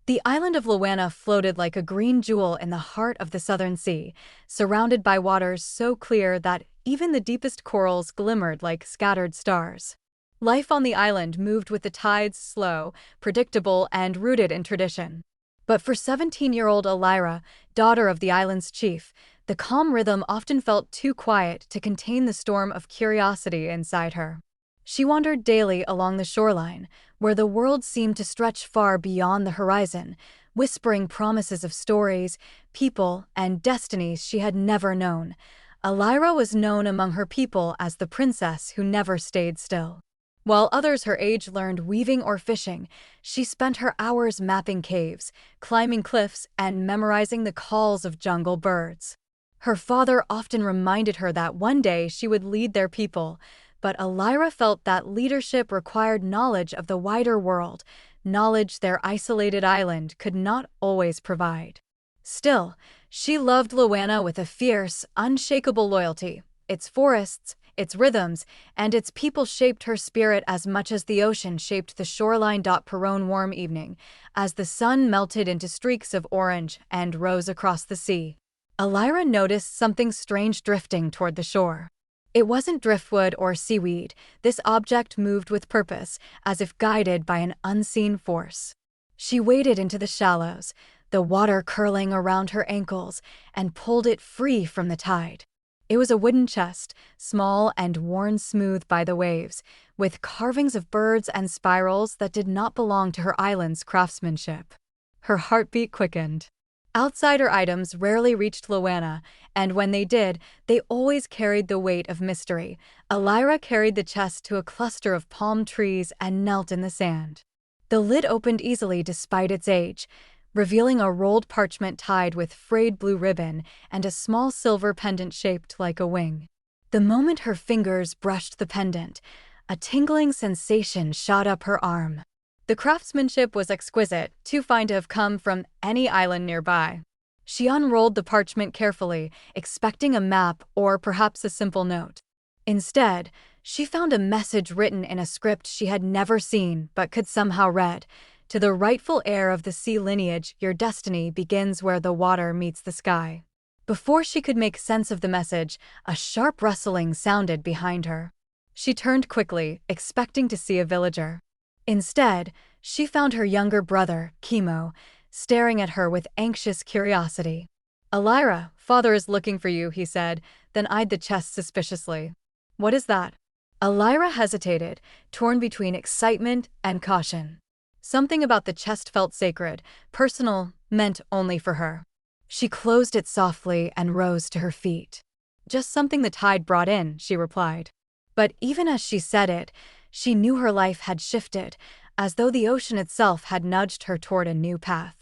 The island of Luwana floated like a green jewel in the heart of the southern sea, surrounded by waters so clear that even the deepest corals glimmered like scattered stars. Life on the island moved with the tides, slow, predictable, and rooted in tradition. But for 17-year-old Alira, daughter of the island's chief, the calm rhythm often felt too quiet to contain the storm of curiosity inside her. She wandered daily along the shoreline, where the world seemed to stretch far beyond the horizon, whispering promises of stories, people, and destinies she had never known. Alira was known among her people as the princess who never stayed still. While others her age learned weaving or fishing, she spent her hours mapping caves, climbing cliffs, and memorizing the calls of jungle birds. Her father often reminded her that one day she would lead their people, but Alira felt that leadership required knowledge of the wider world, knowledge their isolated island could not always provide. Still, she loved Luwana with a fierce, unshakable loyalty. Its forests, its rhythms, and its people shaped her spirit as much as the ocean shaped the shoreline. Per one warm evening, as the sun melted into streaks of orange and rose across the sea, Alira noticed something strange drifting toward the shore. It wasn't driftwood or seaweed. This object moved with purpose, as if guided by an unseen force. She waded into the shallows, the water curling around her ankles, and pulled it free from the tide. It was a wooden chest, small and worn smooth by the waves, with carvings of birds and spirals that did not belong to her island's craftsmanship. Her heartbeat quickened. Outsider items rarely reached Luwana, and when they did, they always carried the weight of mystery. Alira carried the chest to a cluster of palm trees and knelt in the sand. The lid opened easily despite its age, revealing a rolled parchment tied with frayed blue ribbon and a small silver pendant shaped like a wing. The moment her fingers brushed the pendant, a tingling sensation shot up her arm. The craftsmanship was exquisite, too fine to have come from any island nearby. She unrolled the parchment carefully, expecting a map or perhaps a simple note. Instead, she found a message written in a script she had never seen but could somehow read. To the rightful heir of the Sea Lineage, your destiny begins where the water meets the sky. Before she could make sense of the message, a sharp rustling sounded behind her. She turned quickly, expecting to see a villager. Instead, she found her younger brother, Chemo, staring at her with anxious curiosity. "Alira, father is looking for you," he said, then eyed the chest suspiciously. "What is that?" Alira hesitated, torn between excitement and caution. Something about the chest felt sacred, personal, meant only for her. She closed it softly and rose to her feet. "Just something the tide brought in," she replied. But even as she said it, she knew her life had shifted, as though the ocean itself had nudged her toward a new path.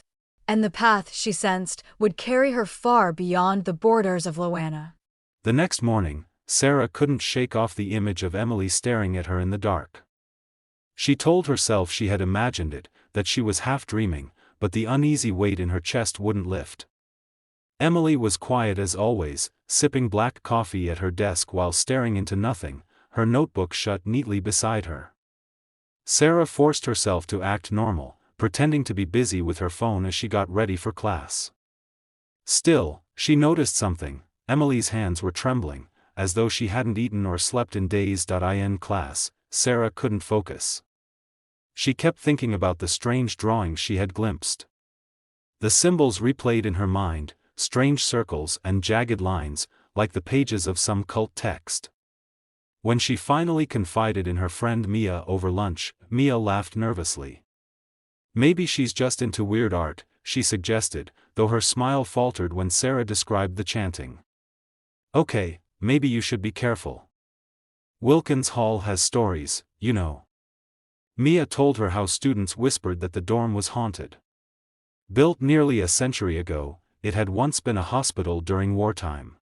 And the path, she sensed, would carry her far beyond the borders of Luwana. The next morning, Sarah couldn't shake off the image of Emily staring at her in the dark. She told herself she had imagined it, that she was half dreaming, but the uneasy weight in her chest wouldn't lift. Emily was quiet as always, sipping black coffee at her desk while staring into nothing, her notebook shut neatly beside her. Sarah forced herself to act normal, pretending to be busy with her phone as she got ready for class. Still, she noticed something. Emily's hands were trembling, as though she hadn't eaten or slept in days. In class, Sarah couldn't focus. She kept thinking about the strange drawings she had glimpsed. The symbols replayed in her mind, strange circles and jagged lines, like the pages of some cult text. When she finally confided in her friend Mia over lunch, Mia laughed nervously. "Maybe she's just into weird art," she suggested, though her smile faltered when Sarah described the chanting. "Okay, maybe you should be careful. Wilkins Hall has stories, you know." Mia told her how students whispered that the dorm was haunted. Built nearly a century ago, it had once been a hospital during wartime.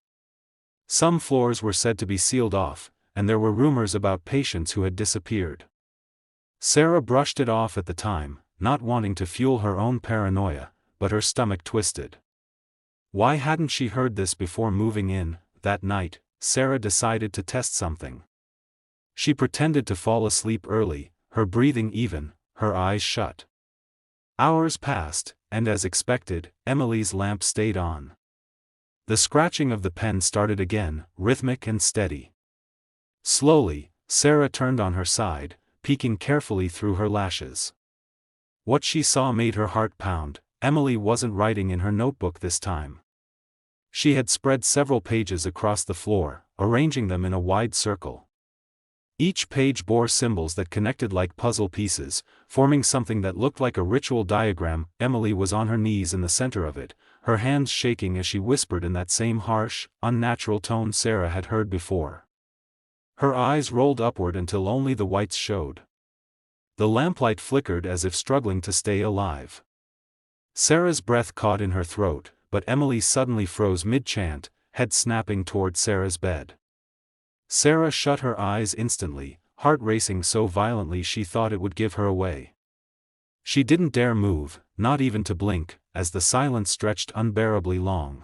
Some floors were said to be sealed off, and there were rumors about patients who had disappeared. Sarah brushed it off at the time, not wanting to fuel her own paranoia, but her stomach twisted. Why hadn't she heard this before moving in? That night, Sarah decided to test something. She pretended to fall asleep early, her breathing even, her eyes shut. Hours passed, and as expected, Emily's lamp stayed on. The scratching of the pen started again, rhythmic and steady. Slowly, Sarah turned on her side, peeking carefully through her lashes. What she saw made her heart pound. Emily wasn't writing in her notebook this time. She had spread several pages across the floor, arranging them in a wide circle. Each page bore symbols that connected like puzzle pieces, forming something that looked like a ritual diagram. Emily was on her knees in the center of it, her hands shaking as she whispered in that same harsh, unnatural tone Sarah had heard before. Her eyes rolled upward until only the whites showed. The lamplight flickered as if struggling to stay alive. Sarah's breath caught in her throat, but Emily suddenly froze mid-chant, head snapping toward Sarah's bed. Sarah shut her eyes instantly, heart racing so violently she thought it would give her away. She didn't dare move, not even to blink, as the silence stretched unbearably long.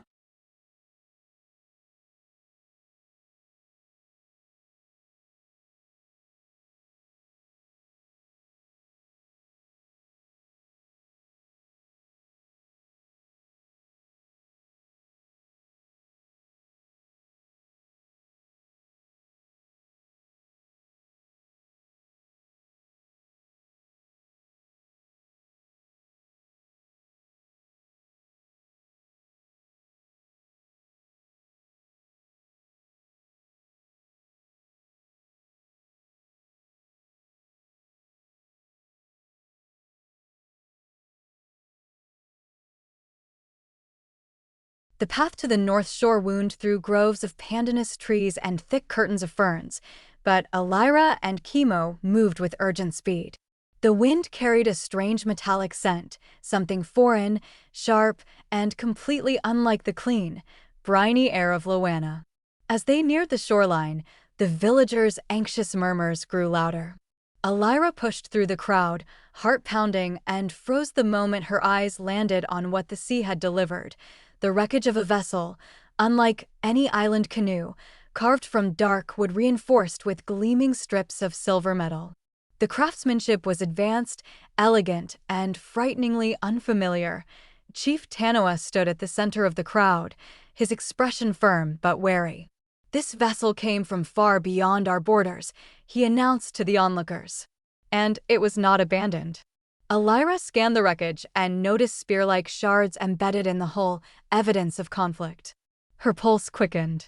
The path to the north shore wound through groves of pandanus trees and thick curtains of ferns, but Alira and Chemo moved with urgent speed. The wind carried a strange metallic scent, something foreign, sharp, and completely unlike the clean, briny air of Luwana. As they neared the shoreline, the villagers' anxious murmurs grew louder. Alira pushed through the crowd, heart pounding, and froze the moment her eyes landed on what the sea had delivered. The wreckage of a vessel, unlike any island canoe, carved from dark wood reinforced with gleaming strips of silver metal. The craftsmanship was advanced, elegant, and frighteningly unfamiliar. Chief Tanoa stood at the center of the crowd, his expression firm but wary. "This vessel came from far beyond our borders," he announced to the onlookers. And it was not abandoned. Alira scanned the wreckage and noticed spear-like shards embedded in the hull, evidence of conflict. Her pulse quickened.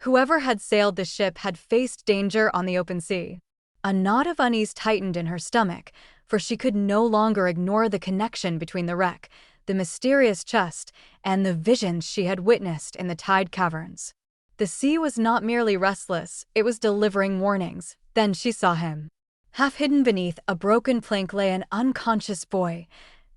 Whoever had sailed the ship had faced danger on the open sea. A knot of unease tightened in her stomach, for she could no longer ignore the connection between the wreck, the mysterious chest, and the visions she had witnessed in the tide caverns. The sea was not merely restless, it was delivering warnings. Then she saw him. Half hidden beneath a broken plank lay an unconscious boy,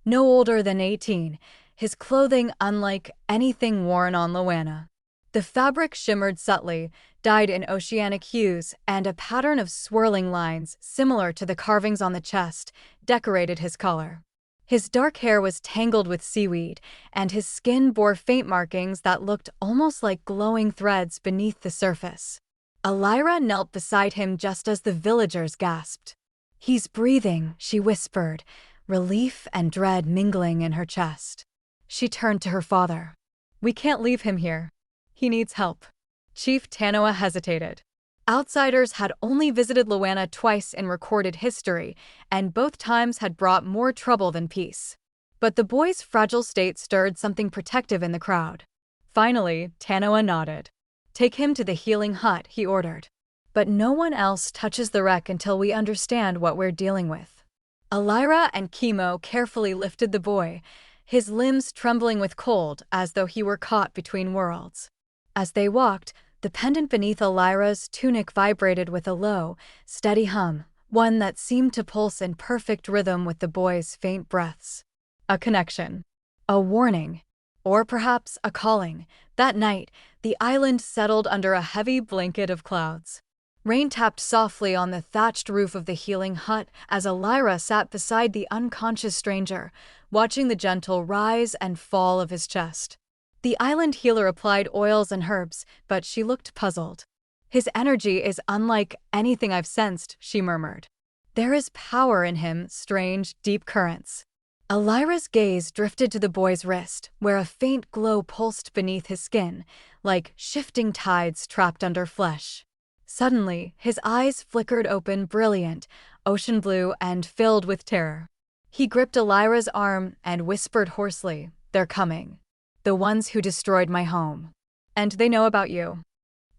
no older than 18, his clothing unlike anything worn on Luwana. The fabric shimmered subtly, dyed in oceanic hues, and a pattern of swirling lines, similar to the carvings on the chest, decorated his collar. His dark hair was tangled with seaweed, and his skin bore faint markings that looked almost like glowing threads beneath the surface. Alira knelt beside him just as the villagers gasped. "He's breathing," she whispered, relief and dread mingling in her chest. She turned to her father. "We can't leave him here. He needs help." Chief Tanoa hesitated. Outsiders had only visited Luwana twice in recorded history, and both times had brought more trouble than peace. But the boy's fragile state stirred something protective in the crowd. Finally, Tanoa nodded. "Take him to the healing hut," he ordered. "But no one else touches the wreck until we understand what we're dealing with." Alira and Chemo carefully lifted the boy, his limbs trembling with cold as though he were caught between worlds. As they walked, the pendant beneath Alira's tunic vibrated with a low, steady hum, one that seemed to pulse in perfect rhythm with the boy's faint breaths. A connection. A warning. Or perhaps a calling. That night, the island settled under a heavy blanket of clouds. Rain tapped softly on the thatched roof of the healing hut as Alira sat beside the unconscious stranger, watching the gentle rise and fall of his chest. The island healer applied oils and herbs, but she looked puzzled. "His energy is unlike anything I've sensed," she murmured. "There is power in him, strange, deep currents." Alira's gaze drifted to the boy's wrist, where a faint glow pulsed beneath his skin, like shifting tides trapped under flesh. Suddenly, his eyes flickered open, brilliant, ocean blue, and filled with terror. He gripped Alira's arm and whispered hoarsely, "They're coming. The ones who destroyed my home. And they know about you."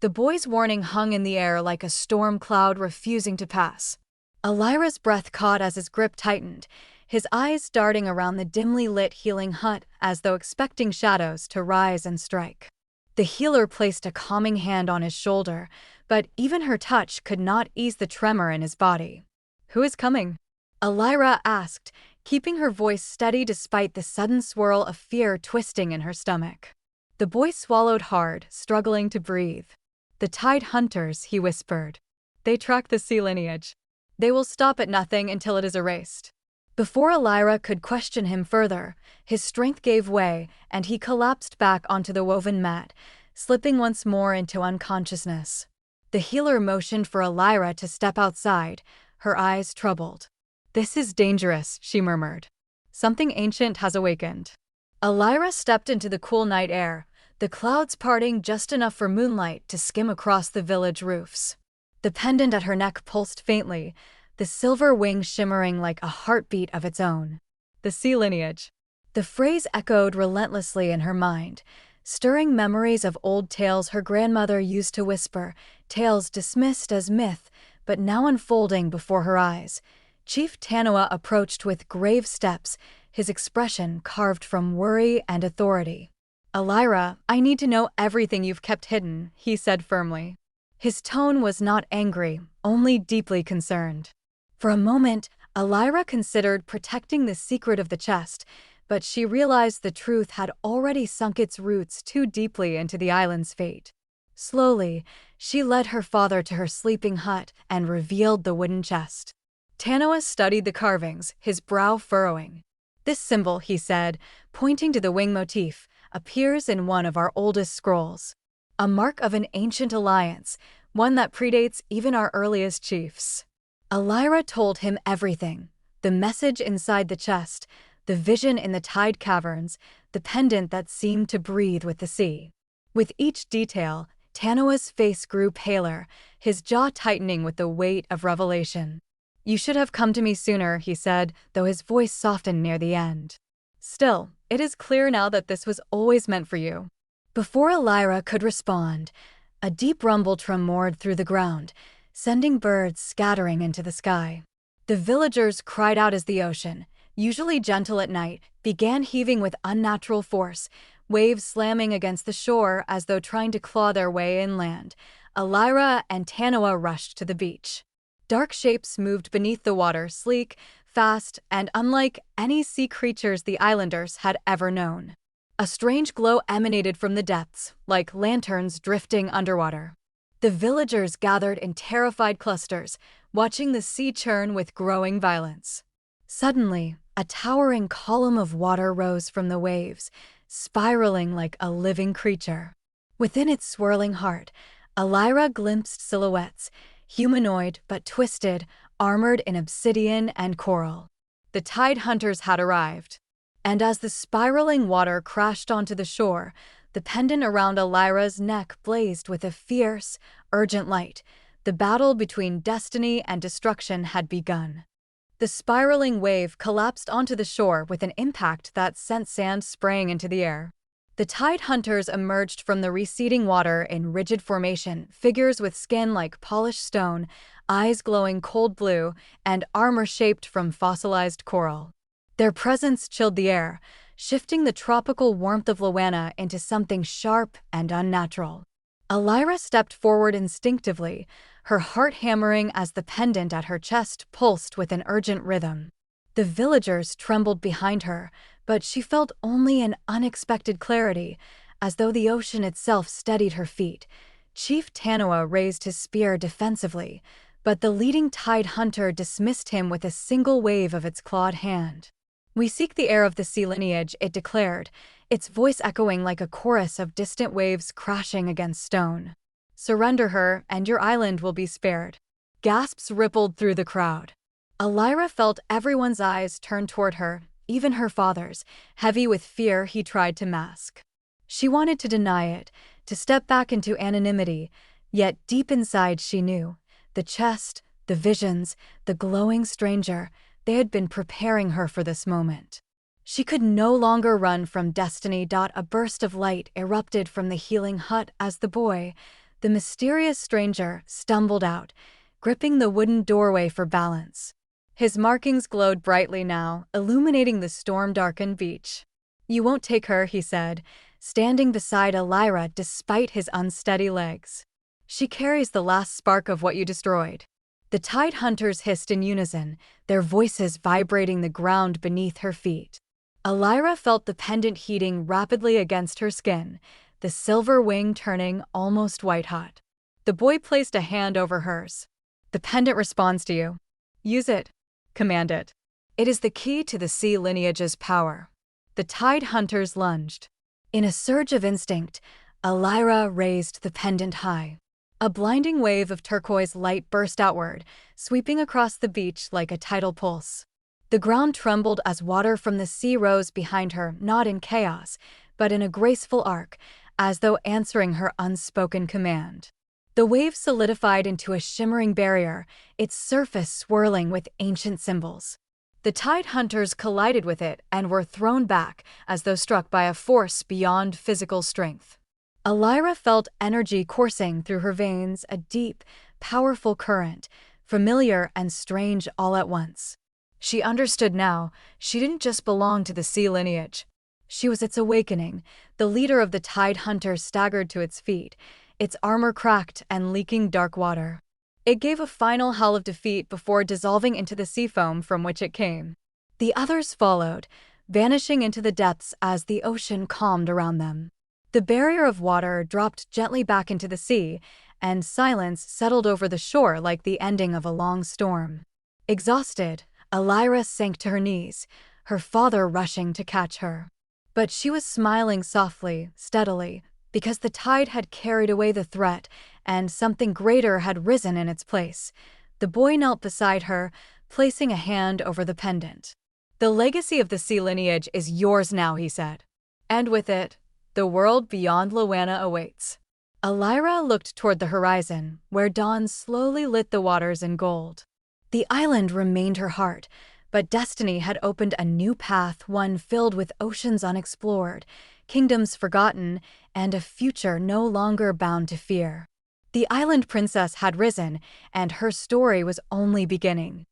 The boy's warning hung in the air like a storm cloud refusing to pass. Alira's breath caught as his grip tightened, his eyes darting around the dimly lit healing hut as though expecting shadows to rise and strike. The healer placed a calming hand on his shoulder, but even her touch could not ease the tremor in his body. "Who is coming?" Alira asked, keeping her voice steady despite the sudden swirl of fear twisting in her stomach. The boy swallowed hard, struggling to breathe. "The Tide Hunters," he whispered. "They track the Sea Lineage. They will stop at nothing until it is erased." Before Alira could question him further, his strength gave way and he collapsed back onto the woven mat, slipping once more into unconsciousness. The healer motioned for Alira to step outside, her eyes troubled. "This is dangerous," she murmured. "Something ancient has awakened." Alira stepped into the cool night air, the clouds parting just enough for moonlight to skim across the village roofs. The pendant at her neck pulsed faintly, the silver wing shimmering like a heartbeat of its own. "The Sea Lineage." The phrase echoed relentlessly in her mind, stirring memories of old tales her grandmother used to whisper, tales dismissed as myth, but now unfolding before her eyes. Chief Tanoa approached with grave steps, his expression carved from worry and authority. "Alira, I need to know everything you've kept hidden," he said firmly. His tone was not angry, only deeply concerned. For a moment, Alira considered protecting the secret of the chest, but she realized the truth had already sunk its roots too deeply into the island's fate. Slowly, she led her father to her sleeping hut and revealed the wooden chest. Tanoa studied the carvings, his brow furrowing. "This symbol," he said, pointing to the wing motif, "appears in one of our oldest scrolls. A mark of an ancient alliance, one that predates even our earliest chiefs." Alira told him everything: the message inside the chest, the vision in the tide caverns, the pendant that seemed to breathe with the sea. With each detail, Tanoa's face grew paler, his jaw tightening with the weight of revelation. "You should have come to me sooner," he said, though his voice softened near the end. "Still, it is clear now that this was always meant for you." Before Alira could respond, a deep rumble tremored through the ground, sending birds scattering into the sky. The villagers cried out as the ocean, usually gentle at night, began heaving with unnatural force, waves slamming against the shore as though trying to claw their way inland. Alira and Tanoa rushed to the beach. Dark shapes moved beneath the water, sleek, fast, and unlike any sea creatures the islanders had ever known. A strange glow emanated from the depths, like lanterns drifting underwater. The villagers gathered in terrified clusters, watching the sea churn with growing violence. Suddenly, a towering column of water rose from the waves, spiraling like a living creature. Within its swirling heart, Alira glimpsed silhouettes, humanoid but twisted, armored in obsidian and coral. The Tide Hunters had arrived. And as the spiraling water crashed onto the shore, the pendant around Alira's neck blazed with a fierce, urgent light. The battle between destiny and destruction had begun. The spiraling wave collapsed onto the shore with an impact that sent sand spraying into the air. The Tide Hunters emerged from the receding water in rigid formation, figures with skin like polished stone, eyes glowing cold blue, and armor shaped from fossilized coral. Their presence chilled the air, shifting the tropical warmth of Luwana into something sharp and unnatural. Alira stepped forward instinctively, her heart hammering as the pendant at her chest pulsed with an urgent rhythm. The villagers trembled behind her, but she felt only an unexpected clarity, as though the ocean itself steadied her feet. Chief Tanoa raised his spear defensively, but the leading Tide Hunter dismissed him with a single wave of its clawed hand. "We seek the heir of the Sea Lineage," it declared, its voice echoing like a chorus of distant waves crashing against stone. "Surrender her, and your island will be spared." Gasps rippled through the crowd. Alira felt everyone's eyes turn toward her, even her father's, heavy with fear he tried to mask. She wanted to deny it, to step back into anonymity, yet deep inside she knew. The chest, the visions, the glowing stranger, they had been preparing her for this moment. She could no longer run from destiny. A burst of light erupted from the healing hut as the boy, the mysterious stranger, stumbled out, gripping the wooden doorway for balance. His markings glowed brightly now, illuminating the storm-darkened beach. "You won't take her," he said, standing beside Alira despite his unsteady legs. "She carries the last spark of what you destroyed." The tide hunters hissed in unison, their voices vibrating the ground beneath her feet. Alira felt the pendant heating rapidly against her skin, the silver wing turning almost white-hot. The boy placed a hand over hers. "The pendant responds to you. Use it. Command it. It is the key to the Sea Lineage's power." The tide hunters lunged. In a surge of instinct, Alira raised the pendant high. A blinding wave of turquoise light burst outward, sweeping across the beach like a tidal pulse. The ground trembled as water from the sea rose behind her, not in chaos, but in a graceful arc, as though answering her unspoken command. The wave solidified into a shimmering barrier, its surface swirling with ancient symbols. The tide hunters collided with it and were thrown back as though struck by a force beyond physical strength. Alira felt energy coursing through her veins, a deep, powerful current, familiar and strange all at once. She understood now, she didn't just belong to the Sea Lineage. She was its awakening. The leader of the tide hunters staggered to its feet, its armor cracked and leaking dark water. It gave a final howl of defeat before dissolving into the sea foam from which it came. The others followed, vanishing into the depths as the ocean calmed around them. The barrier of water dropped gently back into the sea, and silence settled over the shore like the ending of a long storm. Exhausted, Alira sank to her knees, her father rushing to catch her. But she was smiling softly, steadily, because the tide had carried away the threat, and something greater had risen in its place. The boy knelt beside her, placing a hand over the pendant. "The legacy of the Sea Lineage is yours now," he said. "And with it, the world beyond Luwana awaits." Alira looked toward the horizon, where dawn slowly lit the waters in gold. The island remained her heart, but destiny had opened a new path, one filled with oceans unexplored, kingdoms forgotten, and a future no longer bound to fear. The island princess had risen, and her story was only beginning.